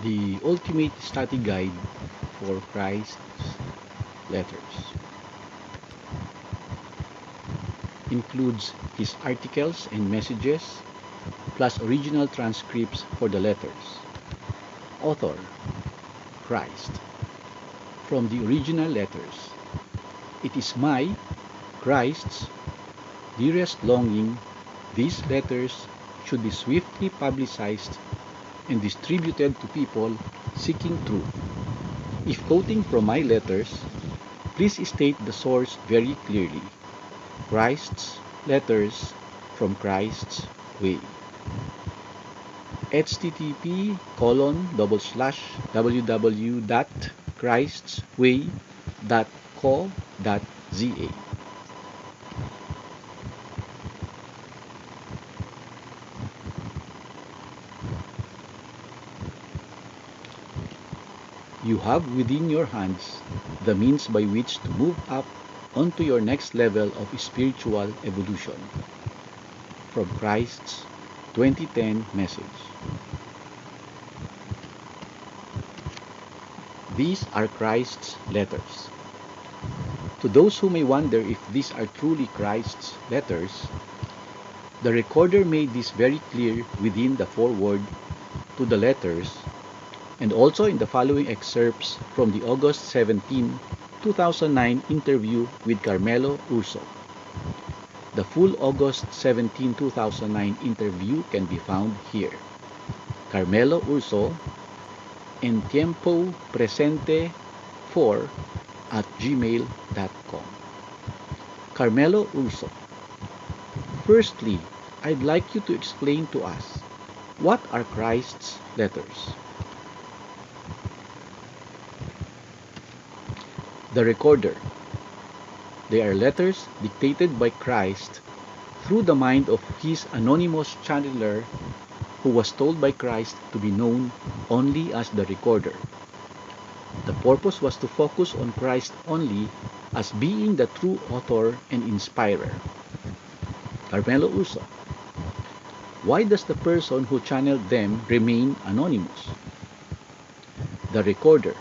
The ultimate study guide for Christ's letters includes his articles and messages, plus original transcripts for the letters. Author, Christ. From the original letters, it is my, Christ's, dearest longing these letters should be swiftly publicized and distributed to people seeking truth. If quoting from my letters, please state the source very clearly. Christ's letters from Christ's way. http://www.christsway.co.za. You have within your hands the means by which to move up onto your next level of spiritual evolution. From Christ's 2010 message. These are Christ's letters. To those who may wonder if these are truly Christ's letters, the recorder made this very clear within the foreword to the letters and also in the following excerpts from the August 17, 2009 interview with Carmelo Urso. The full August 17, 2009 interview can be found here. Carmelo Urso, en tiempo presente 4@gmail.com. Carmelo Urso. Firstly, I'd like you to explain to us, what are Christ's letters? The recorder. They are letters dictated by Christ through the mind of his anonymous channeler who was told by Christ to be known only as the recorder. The purpose was to focus on Christ only as being the true author and inspirer. Carmelo Urso. Why does the person who channeled them remain anonymous? The recorder.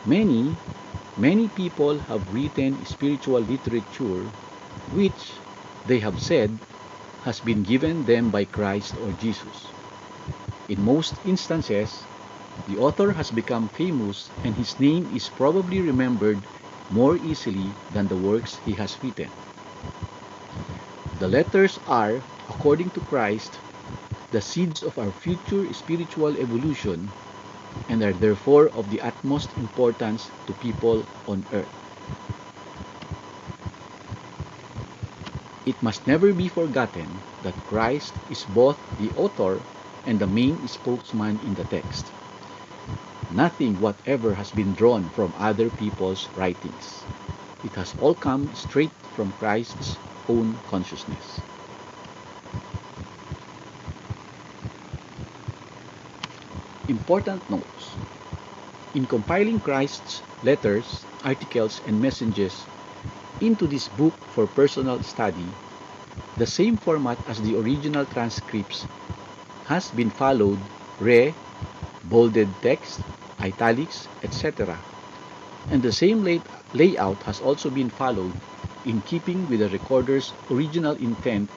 Many people have written spiritual literature which, they have said, has been given them by Christ or Jesus. In most instances, the author has become famous and his name is probably remembered more easily than the works he has written. The letters are, according to Christ, the seeds of our future spiritual evolution and are therefore of the utmost importance to people on earth. It must never be forgotten that Christ is both the author and the main spokesman in the text. Nothing whatever has been drawn from other people's writings. It has all come straight from Christ's own consciousness. Important notes. In compiling Christ's letters, articles, and messages into this book for personal study, the same format as the original transcripts has been followed, bolded text, italics, etc. And the same layout has also been followed in keeping with the recorder's original intent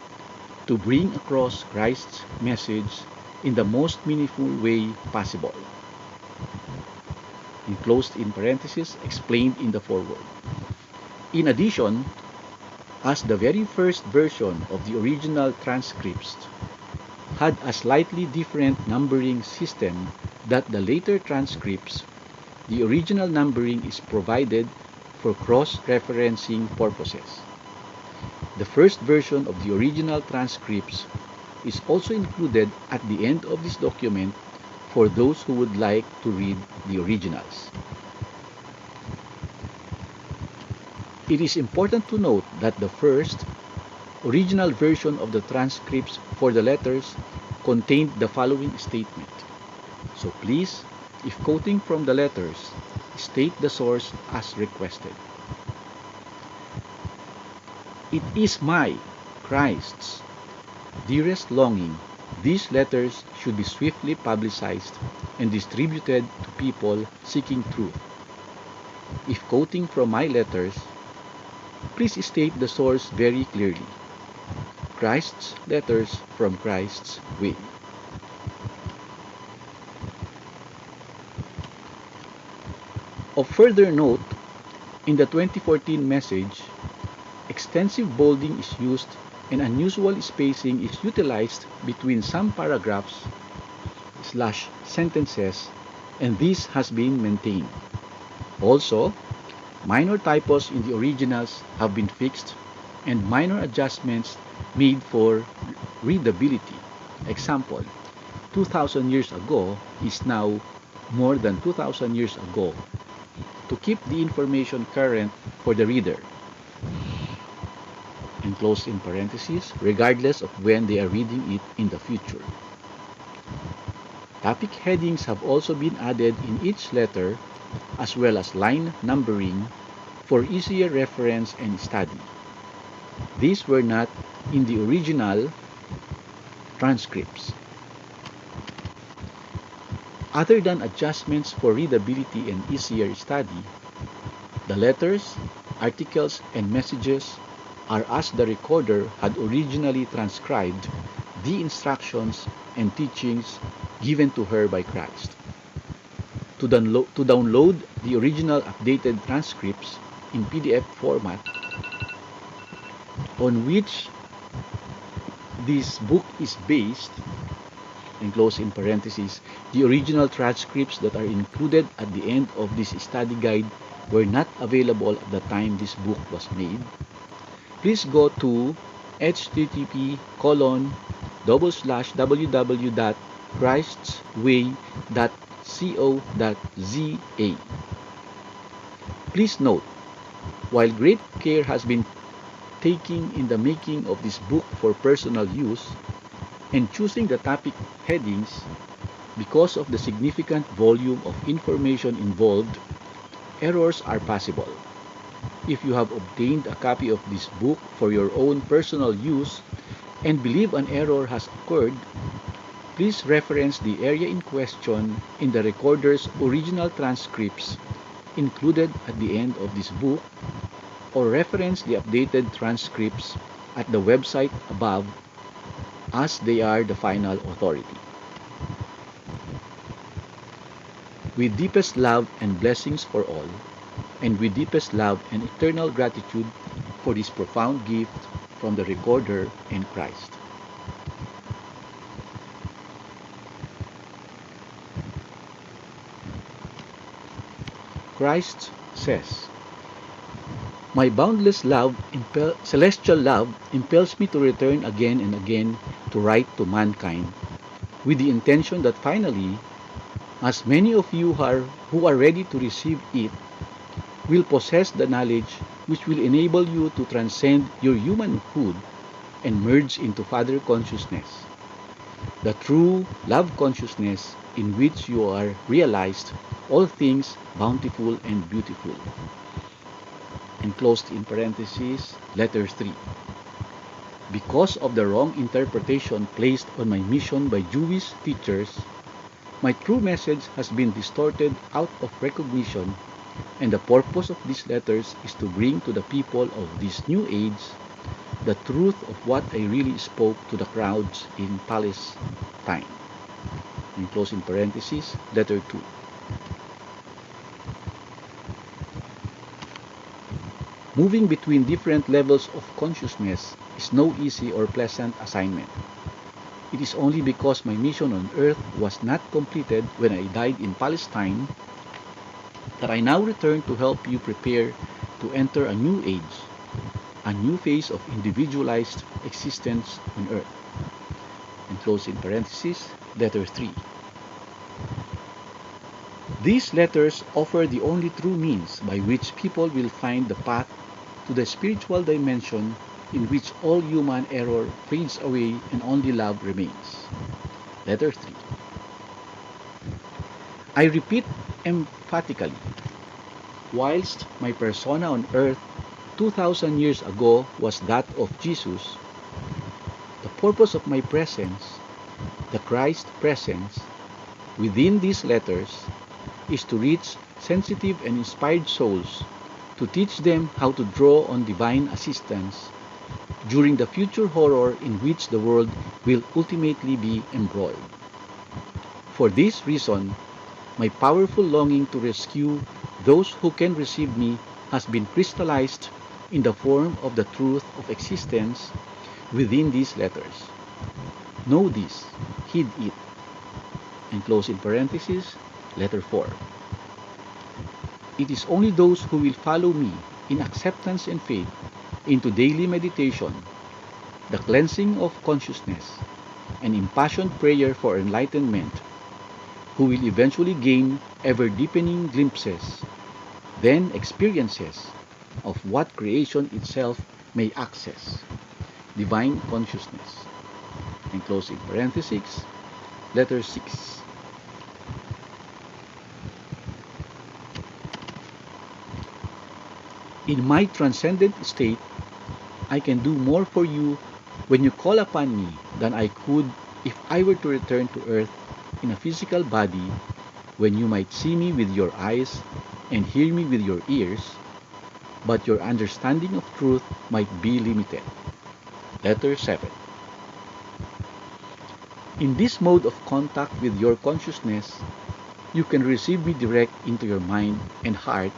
to bring across Christ's message in the most meaningful way possible. Enclosed in parentheses, explained in the foreword. In addition, as the very first version of the original transcripts had a slightly different numbering system than the later transcripts, the original numbering is provided for cross-referencing purposes. The first version of the original transcripts is also included at the end of this document for those who would like to read the originals. It is important to note that the first original version of the transcripts for the letters contained the following statement. So please, if quoting from the letters, state the source as requested. It is my, Christ's, dearest longing These letters should be swiftly publicized and distributed to people seeking truth. If quoting from my letters, please state the source very clearly. Christ's letters from Christ's way. Of further note, in the 2014 message, extensive bolding is used and unusual spacing is utilized between some paragraphs / sentences, and this has been maintained. Also, minor typos in the originals have been fixed and minor adjustments made for readability. Example, 2,000 years ago is now more than 2,000 years ago to keep the information current for the reader, enclosed in parentheses, regardless of when they are reading it in the future. Topic headings have also been added in each letter, as well as line numbering for easier reference and study. These were not in the original transcripts. Other than adjustments for readability and easier study, the letters, articles, and messages are as the recorder had originally transcribed the instructions and teachings given to her by Christ. To download the original updated transcripts in PDF format, on which this book is based, enclosed in parentheses, the original transcripts that are included at the end of this study guide were not available at the time this book was made. Please go to http://www.christsway.co.za. Please note, while great care has been taken in the making of this book for personal use and choosing the topic headings, because of the significant volume of information involved, errors are possible. If you have obtained a copy of this book for your own personal use and believe an error has occurred, please reference the area in question in the recorder's original transcripts included at the end of this book, or reference the updated transcripts at the website above, as they are the final authority. With deepest love and blessings for all, and with deepest love and eternal gratitude for this profound gift from the recorder and Christ. Christ says, "My boundless love, celestial love, impels me to return again and again to write to mankind, with the intention that finally, as many of you who are ready to receive it, will possess the knowledge which will enable you to transcend your humanhood and merge into Father consciousness, the true love consciousness in which you are realized all things bountiful and beautiful." Enclosed in parentheses, letter 3. Because of the wrong interpretation placed on my mission by Jewish teachers, my true message has been distorted out of recognition, and the purpose of these letters is to bring to the people of this new age the truth of what I really spoke to the crowds in Palestine. Enclosed in parentheses, letter 2. Moving between different levels of consciousness is no easy or pleasant assignment. It is only because my mission on earth was not completed when I died in Palestine that I now return to help you prepare to enter a new age, a new phase of individualized existence on earth. Enclosed in parentheses, letter 3. These letters offer the only true means by which people will find the path to the spiritual dimension in which all human error fades away and only love remains. Letter 3. I repeat emphatically, whilst my persona on earth 2,000 years ago was that of Jesus, the purpose of my presence the Christ presence within these letters is to reach sensitive and inspired souls, to teach them how to draw on divine assistance during the future horror in which the world will ultimately be embroiled. For this reason, my powerful longing to rescue those who can receive me has been crystallized in the form of the truth of existence within these letters. Know this, heed it, and close in parentheses, letter 4. It is only those who will follow me in acceptance and faith into daily meditation, the cleansing of consciousness, and impassioned prayer for enlightenment who will eventually gain ever-deepening glimpses, then experiences, of what creation itself may access, divine consciousness. And close in parentheses, letter 6. In my transcendent state, I can do more for you when you call upon me than I could if I were to return to earth in a physical body, when you might see me with your eyes and hear me with your ears, but your understanding of truth might be limited. Letter 7. In this mode of contact with your consciousness, you can receive me direct into your mind and heart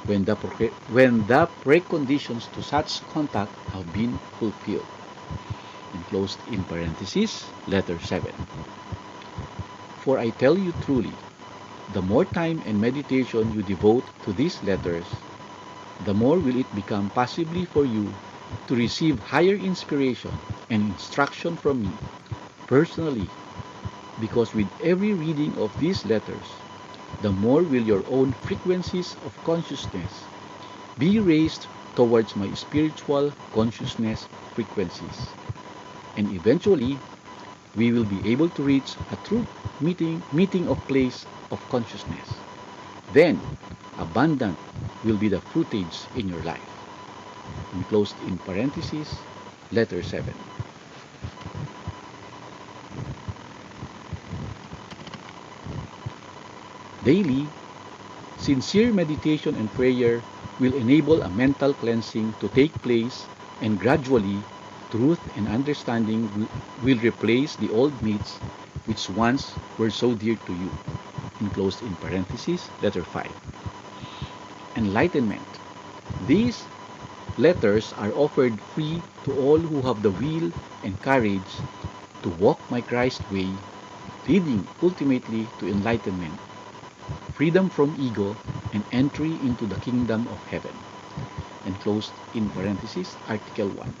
when the preconditions to such contact have been fulfilled. And closed in parentheses, letter 7. For I tell you truly, the more time and meditation you devote to these letters, the more will it become possible for you to receive higher inspiration and instruction from me personally, because with every reading of these letters, the more will your own frequencies of consciousness be raised towards my spiritual consciousness frequencies. And eventually, we will be able to reach a true meeting of place of consciousness. Then, abundant will be the fruitage in your life. And closed in parentheses, letter 7. Daily, sincere meditation and prayer will enable a mental cleansing to take place, and gradually, truth and understanding will replace the old myths which once were so dear to you. Enclosed in parentheses, letter 5. Enlightenment. These letters are offered free to all who have the will and courage to walk my Christ way, leading ultimately to enlightenment, freedom from ego, and entry into the kingdom of heaven. And closed in parentheses, article 1.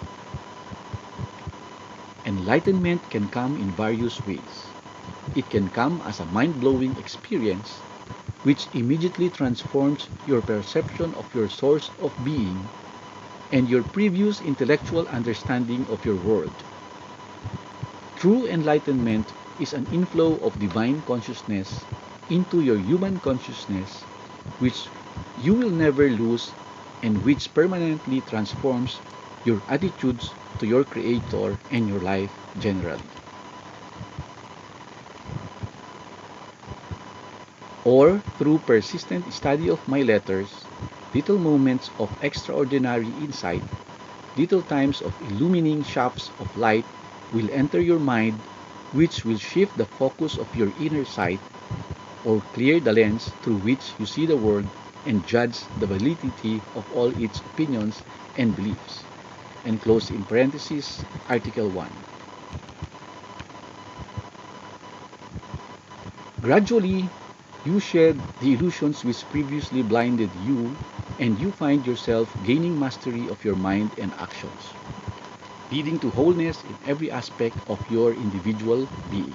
Enlightenment can come in various ways. It can come as a mind-blowing experience which immediately transforms your perception of your source of being and your previous intellectual understanding of your world. True enlightenment is an inflow of divine consciousness into your human consciousness, which you will never lose and which permanently transforms your attitudes to your Creator and your life generally. Or through persistent study of my letters, little moments of extraordinary insight, little times of illumining shafts of light will enter your mind, which will shift the focus of your inner sight or clear the lens through which you see the world and judge the validity of all its opinions and beliefs. And close in parentheses, article 1. Gradually, you shed the illusions which previously blinded you, and you find yourself gaining mastery of your mind and actions, leading to wholeness in every aspect of your individual being.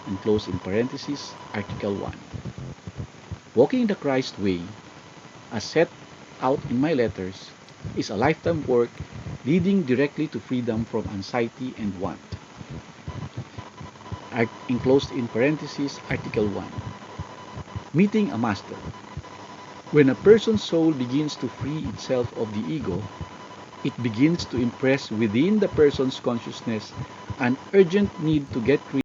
And close in parentheses, article 1. Walking the Christ way, as set out in my letters, is a lifetime work leading directly to freedom from anxiety and want. Enclosed in parentheses, article 1. Meeting a master. When a person's soul begins to free itself of the ego, it begins to impress within the person's consciousness an urgent need to get rid